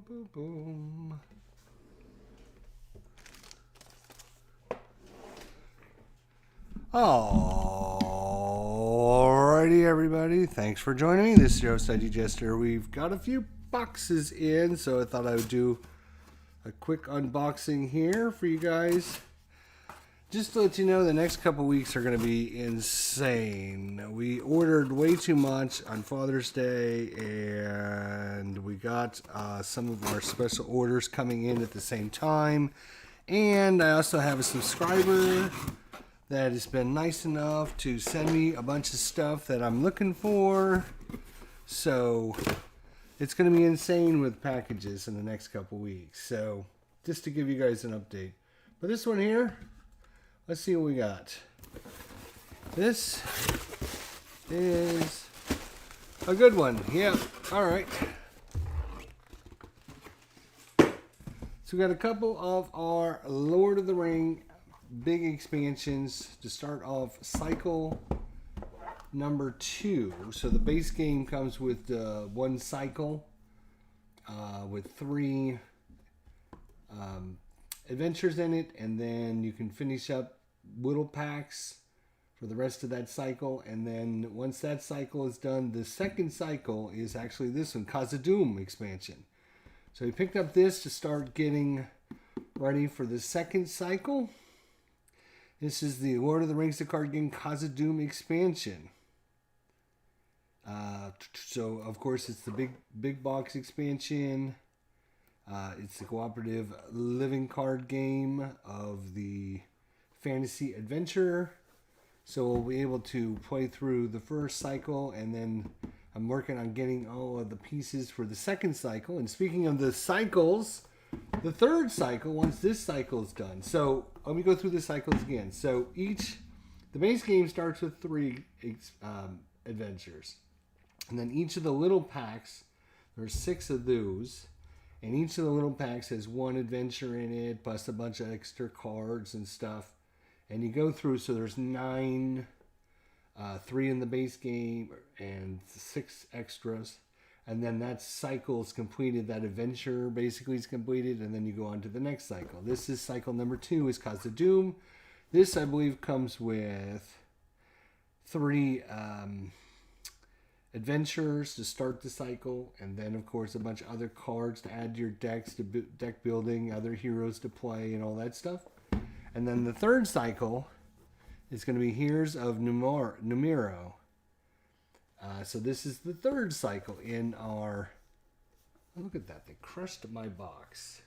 boom, boom, boom. Alrighty, everybody. Thanks for joining me. This is your host, IG Jester. We've got a few boxes in, so I thought I would do a quick unboxing here for you guys. Just to let you know, the next couple weeks are going to be insane. We ordered way too much on Father's Day, and we got some of our special orders coming in at the same time. And I also have a subscriber that has been nice enough to send me a bunch of stuff that I'm looking for. So it's going to be insane with packages in the next couple weeks. So just to give you guys an update. But this one here, let's see what we got. This is a good one. Yeah, all right. So we got a couple of our Lord of the Ring big expansions to start off. Cycle number 2. So the base game comes with one cycle with 3 adventures in it, and then you can finish up little packs for the rest of that cycle. And then once that cycle is done, the second cycle is actually this one, Khazad-dûm expansion. So we picked up this to start getting ready for the second cycle. This is the Lord of the Rings, the card game Khazad-dûm expansion. So of course it's the big box expansion. It's the cooperative living card game of the fantasy adventure. So we'll be able to play through the first cycle, and then I'm working on getting all of the pieces for the second cycle. And speaking of the cycles, the third cycle, once this cycle is done. So let me go through the cycles again. So the base game starts with 3 adventures. And then each of the little packs, there's 6 of those. And each of the little packs has 1 adventure in it, plus a bunch of extra cards and stuff. And you go through, so there's 9, 3 in the base game, and 6 extras. And then that cycle is completed, that adventure basically is completed, and then you go on to the next cycle. This is cycle number 2, is Khazad-dûm. This, I believe, comes with 3 adventures to start the cycle, and then, of course, a bunch of other cards to add to your decks, to deck building, other heroes to play, and all that stuff. And then the third cycle is going to be Heroes of Numenera. So this is the third cycle in our... Oh, look at that. They crushed my box.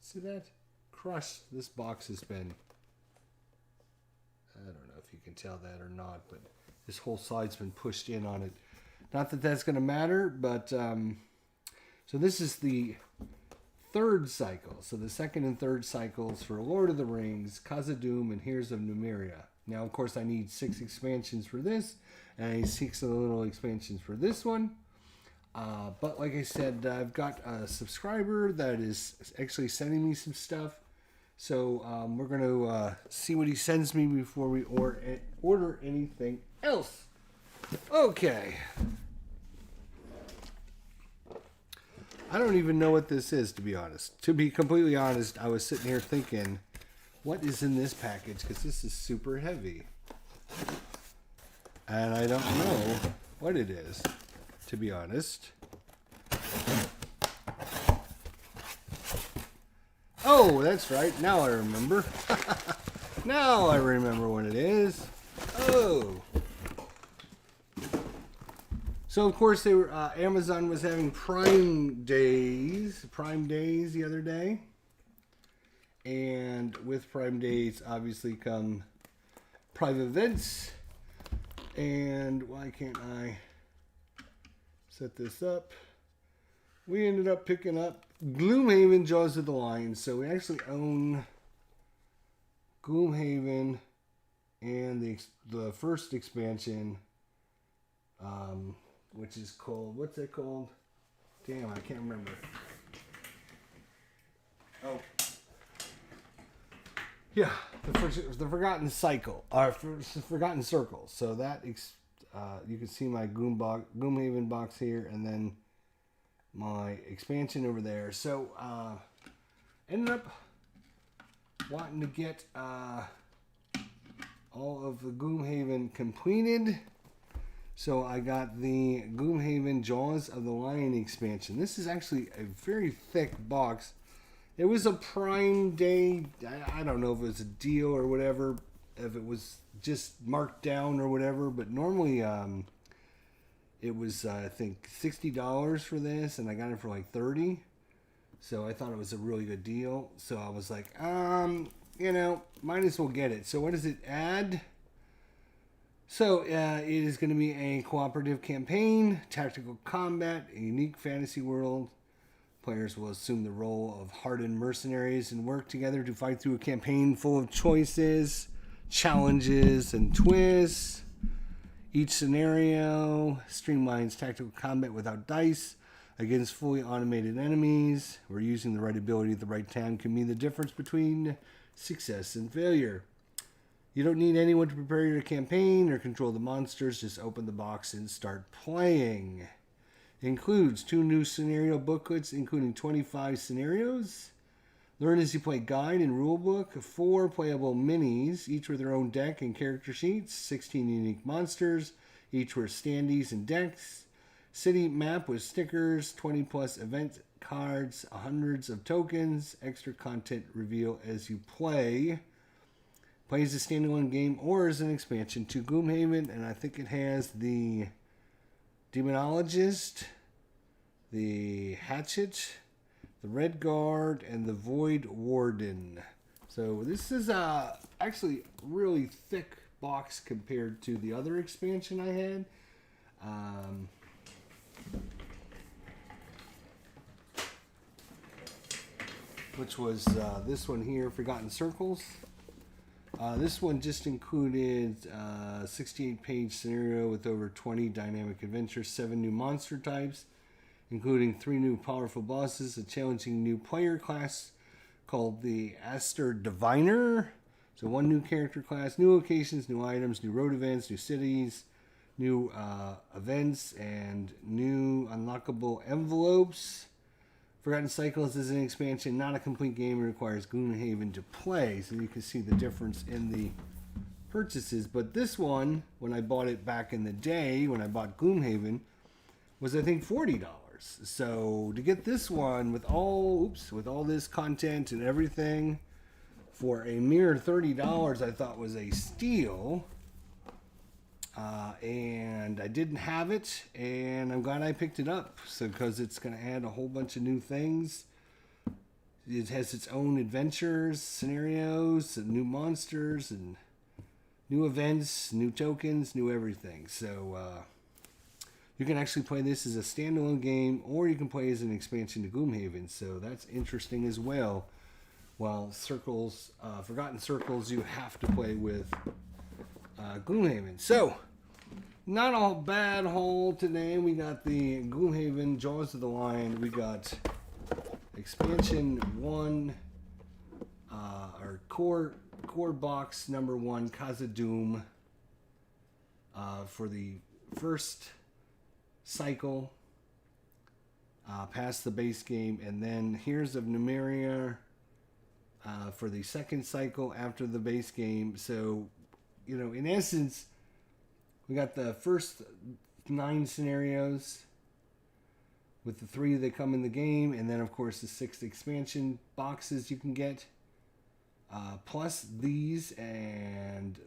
See that? Crushed. This box has been... I don't know if you can tell that or not, but this whole side's been pushed in on it. Not that that's going to matter, but... so this is the third cycle. So the second and third cycles for Lord of the Rings, Khazad-dûm, and Heroes of Numenera. Now, of course, I need 6 expansions for this, and I need 6 of the little expansions for this one. But like I said, I've got a subscriber that is actually sending me some stuff. So we're going to see what he sends me before we order anything else. Okay. I don't even know what this is, to be honest. To be completely honest, I was sitting here thinking, what is in this package? Because this is super heavy. And I don't know what it is, to be honest. Oh, that's right. Now I remember. Now I remember what it is. Oh. So, of course, Amazon was having Prime Days the other day. And with Prime Days, obviously, come private events. And why can't I set this up? We ended up picking up Gloomhaven Jaws of the Lion. So we actually own Gloomhaven and the first expansion, which is called, what's it called? Damn, I can't remember. Oh. Yeah, the Forgotten Cycle, or Forgotten Circle. So that you can see my Gloomhaven box here, and then my expansion over there. So ended up wanting to get all of the Gloomhaven completed. So I got the Gloomhaven Jaws of the Lion expansion. This is actually a very thick box. It was a Prime Day. I don't know if it was a deal or whatever, if it was just marked down or whatever, but normally it was I think $60 for this, and I got it for like $30. So I thought it was a really good deal. So I was like, might as well get it. So what does it add? So it is going to be a cooperative campaign, tactical combat, a unique fantasy world. Players will assume the role of hardened mercenaries and work together to fight through a campaign full of choices, challenges, and twists. Each scenario streamlines tactical combat without dice against fully automated enemies, where using the right ability at the right time can mean the difference between success and failure. You don't need anyone to prepare your campaign or control the monsters. Just open the box and start playing. It includes 2 new scenario booklets, including 25 scenarios. Learn as you play guide and rulebook. 4 playable minis, each with their own deck and character sheets. 16 unique monsters, each with standees and decks. City map with stickers. 20 plus event cards. Hundreds of tokens. Extra content reveal as you play. Play as a standalone game or as an expansion to Gloomhaven, and I think it has the Demonologist, the Hatchet, the Red Guard, and the Void Warden. So this is actually a really thick box compared to the other expansion I had. Which was this one here, Forgotten Circles. This one just included a 68-page scenario with over 20 dynamic adventures, 7 new monster types, including 3 new powerful bosses, a challenging new player class called the Aster Diviner. So 1 new character class, new locations, new items, new road events, new cities, new events, and new unlockable envelopes. Forgotten Cycles is an expansion, not a complete game. It requires Gloomhaven to play, so you can see the difference in the purchases. But this one, when I bought it back in the day, when I bought Gloomhaven, was I think $40. So to get this one with all this content and everything for a mere $30, I thought was a steal. And I didn't have it, and I'm glad I picked it up. So because it's going to add a whole bunch of new things. It has its own adventures, scenarios, and new monsters, and new events, new tokens, new everything. So you can actually play this as a standalone game, or you can play as an expansion to Gloomhaven. So that's interesting as well. While Forgotten Circles, you have to play with Gloomhaven. So, not a bad haul today. We got the Gloomhaven Jaws of the Lion. We got expansion 1, our core box number 1, Khazad-dûm, for the first cycle, past the base game, and then Heroes of Numeria for the second cycle after the base game. So, in essence, we got the first 9 scenarios with the 3 that come in the game, and then, of course, the 6 expansion boxes you can get, plus these and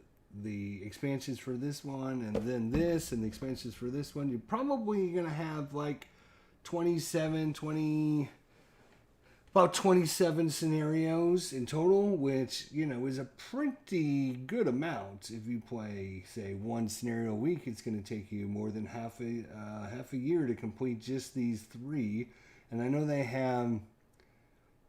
the expansions for this one, and then this, and the expansions for this one. You're probably going to have like 27 scenarios in total, which, is a pretty good amount. If you play, say, 1 scenario a week, it's going to take you more than half a year to complete just these 3. And I know they have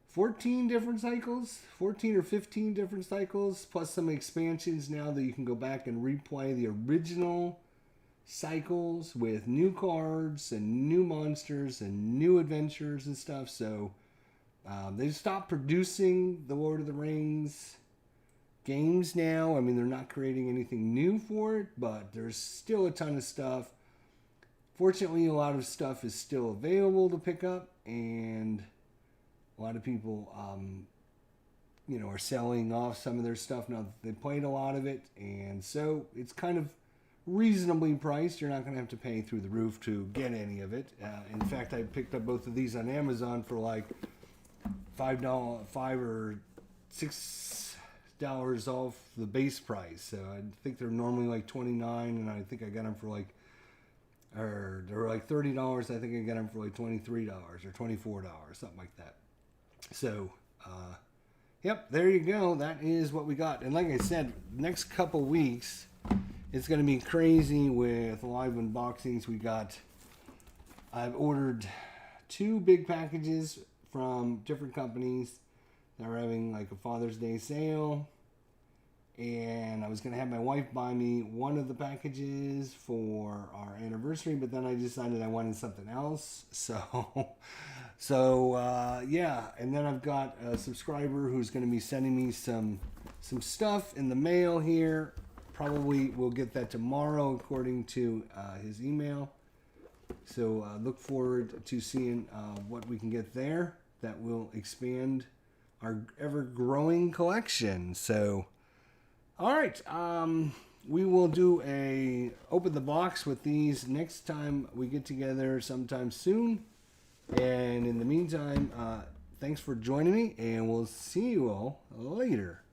14 different cycles, 14 or 15 different cycles, plus some expansions now that you can go back and replay the original cycles with new cards and new monsters and new adventures and stuff. So they stopped producing the Lord of the Rings games now. I mean, they're not creating anything new for it, but there's still a ton of stuff. Fortunately, a lot of stuff is still available to pick up, and a lot of people, are selling off some of their stuff now that they played a lot of it, and so it's kind of reasonably priced. You're not going to have to pay through the roof to get any of it. In fact, I picked up both of these on Amazon for like $5 or $6 off the base price. So I think they're normally like $29, and I think I got them for like, or they're like $30. I think I got them for like $23 or $24, something like that. So, yep, there you go. That is what we got. And like I said, next couple weeks, it's going to be crazy with live unboxings. I've ordered 2 big packages from different companies that are having like a Father's Day sale. And I was going to have my wife buy me one of the packages for our anniversary, but then I decided I wanted something else. Yeah. And then I've got a subscriber who's going to be sending me some stuff in the mail here. Probably we'll get that tomorrow according to his email. So look forward to seeing what we can get there that will expand our ever-growing collection. So, all right, we will do a open the box with these next time we get together sometime soon. And in the meantime, thanks for joining me, and we'll see you all later.